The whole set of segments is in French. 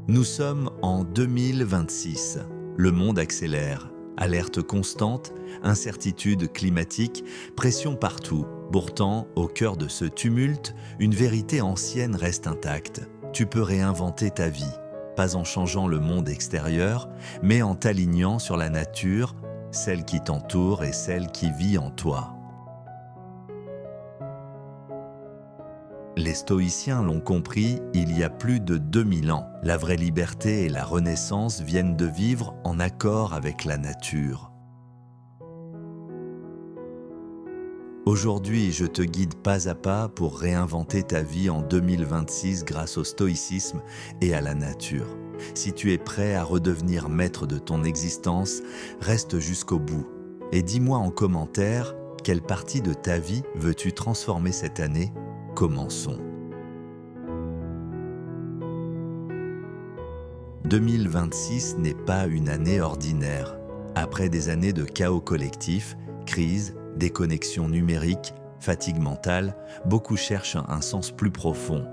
Nous sommes en 2026. Le monde accélère. Alerte constante, incertitude climatique, pression partout. Pourtant, au cœur de ce tumulte, une vérité ancienne reste intacte. Tu peux réinventer ta vie, pas en changeant le monde extérieur, mais en t'alignant sur la nature, celle qui t'entoure et celle qui vit en toi. Les stoïciens l'ont compris il y a plus de 2000 ans. La vraie liberté et la renaissance viennent de vivre en accord avec la nature. Aujourd'hui, je te guide pas à pas pour réinventer ta vie en 2026 grâce au stoïcisme et à la nature. Si tu es prêt à redevenir maître de ton existence, reste jusqu'au bout. Et dis-moi en commentaire, quelle partie de ta vie veux-tu transformer cette année ? Commençons. 2026 n'est pas une année ordinaire. Après des années de chaos collectif, crise, déconnexion numérique, fatigue mentale, beaucoup cherchent un sens plus profond.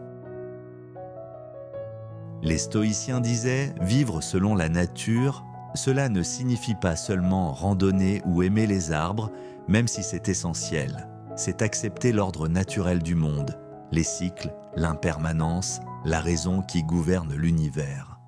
Les stoïciens disaient « Vivre selon la nature », cela ne signifie pas seulement randonner ou aimer les arbres, même si c'est essentiel. C'est accepter l'ordre naturel du monde, les cycles, l'impermanence, la raison qui gouverne l'univers.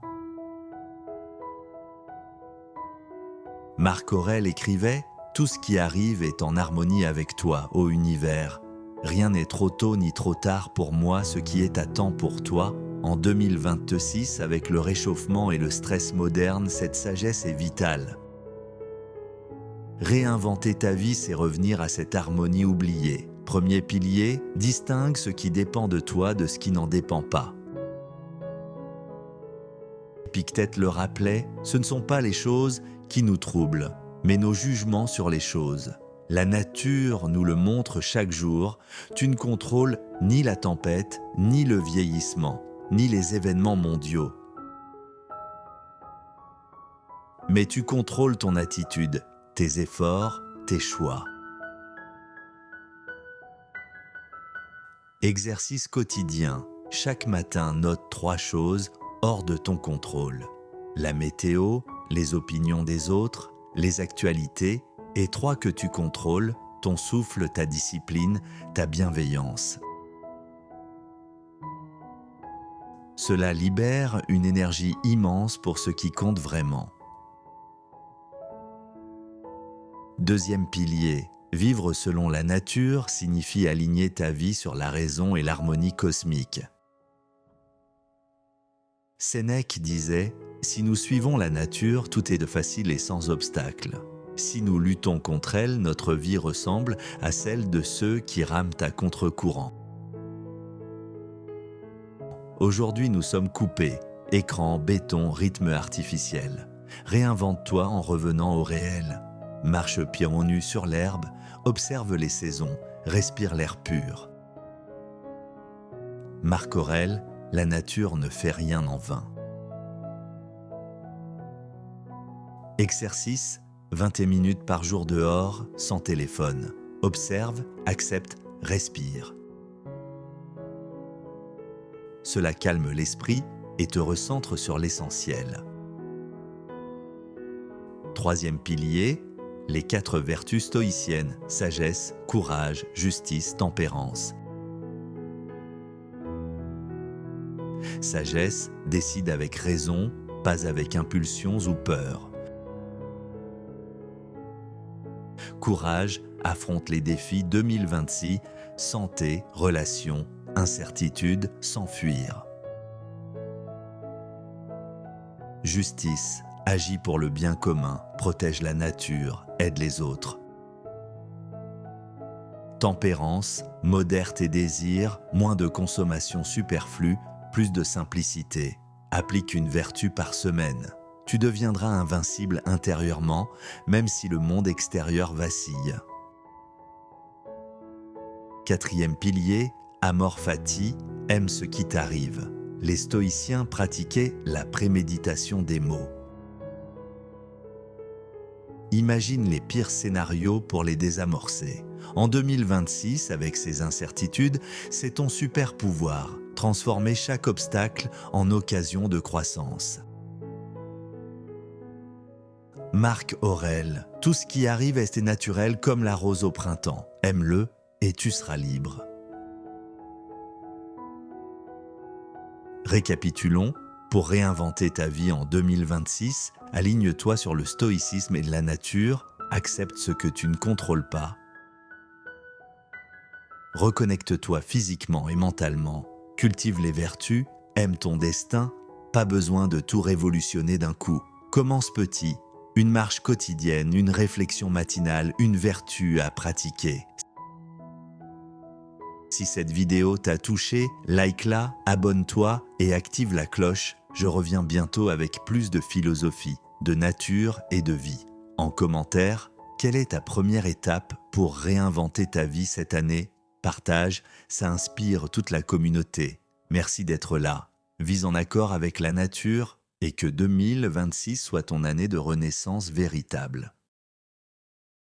Marc Aurèle écrivait « Tout ce qui arrive est en harmonie avec toi, ô univers. Rien n'est trop tôt ni trop tard pour moi, ce qui est à temps pour toi. » En 2026, avec le réchauffement et le stress moderne, cette sagesse est vitale. Réinventer ta vie, c'est revenir à cette harmonie oubliée. Premier pilier, distingue ce qui dépend de toi de ce qui n'en dépend pas. Épictète le rappelait, ce ne sont pas les choses qui nous troublent, mais nos jugements sur les choses. La nature nous le montre chaque jour, tu ne contrôles ni la tempête, ni le vieillissement, ni les événements mondiaux. Mais tu contrôles ton attitude, tes efforts, tes choix. Exercice quotidien. Chaque matin, note 3 choses hors de ton contrôle. La météo, les opinions des autres, les actualités, et 3 que tu contrôles, ton souffle, ta discipline, ta bienveillance. Cela libère une énergie immense pour ce qui compte vraiment. Deuxième pilier, vivre selon la nature signifie aligner ta vie sur la raison et l'harmonie cosmique. Sénèque disait « Si nous suivons la nature, tout est de facile et sans obstacle. Si nous luttons contre elle, notre vie ressemble à celle de ceux qui rament à contre-courant. » Aujourd'hui, nous sommes coupés, écran, béton, rythme artificiel. Réinvente-toi en revenant au réel. Marche pieds nus sur l'herbe, observe les saisons, respire l'air pur. Marc Aurèle, la nature ne fait rien en vain. Exercice, 20 minutes par jour dehors, sans téléphone. Observe, accepte, respire. Cela calme l'esprit et te recentre sur l'essentiel. Troisième pilier, les 4 vertus stoïciennes, sagesse, courage, justice, tempérance. Sagesse, décide avec raison, pas avec impulsions ou peur. Courage, affronte les défis 2026, santé, relations, incertitude, s'enfuir. Justice, agis pour le bien commun, protège la nature, aide les autres. Tempérance, modère tes désirs, moins de consommation superflue, plus de simplicité. Applique une vertu par semaine. Tu deviendras invincible intérieurement, même si le monde extérieur vacille. Quatrième pilier, amor fati, aime ce qui t'arrive. Les stoïciens pratiquaient la préméditation des mots. Imagine les pires scénarios pour les désamorcer. En 2026, avec ces incertitudes, c'est ton super pouvoir. transformer chaque obstacle en occasion de croissance. Marc Aurèle, tout ce qui arrive est naturel comme la rose au printemps. Aime-le et tu seras libre. Récapitulons, pour réinventer ta vie en 2026, aligne-toi sur le stoïcisme et la nature, accepte ce que tu ne contrôles pas. Reconnecte-toi physiquement et mentalement, cultive les vertus, aime ton destin, pas besoin de tout révolutionner d'un coup. Commence petit, une marche quotidienne, une réflexion matinale, une vertu à pratiquer. Si cette vidéo t'a touché, like-la, abonne-toi et active la cloche. Je reviens bientôt avec plus de philosophie, de nature et de vie. En commentaire, quelle est ta première étape pour réinventer ta vie cette année? Partage, ça inspire toute la communauté. Merci d'être là. Vis en accord avec la nature et que 2026 soit ton année de renaissance véritable.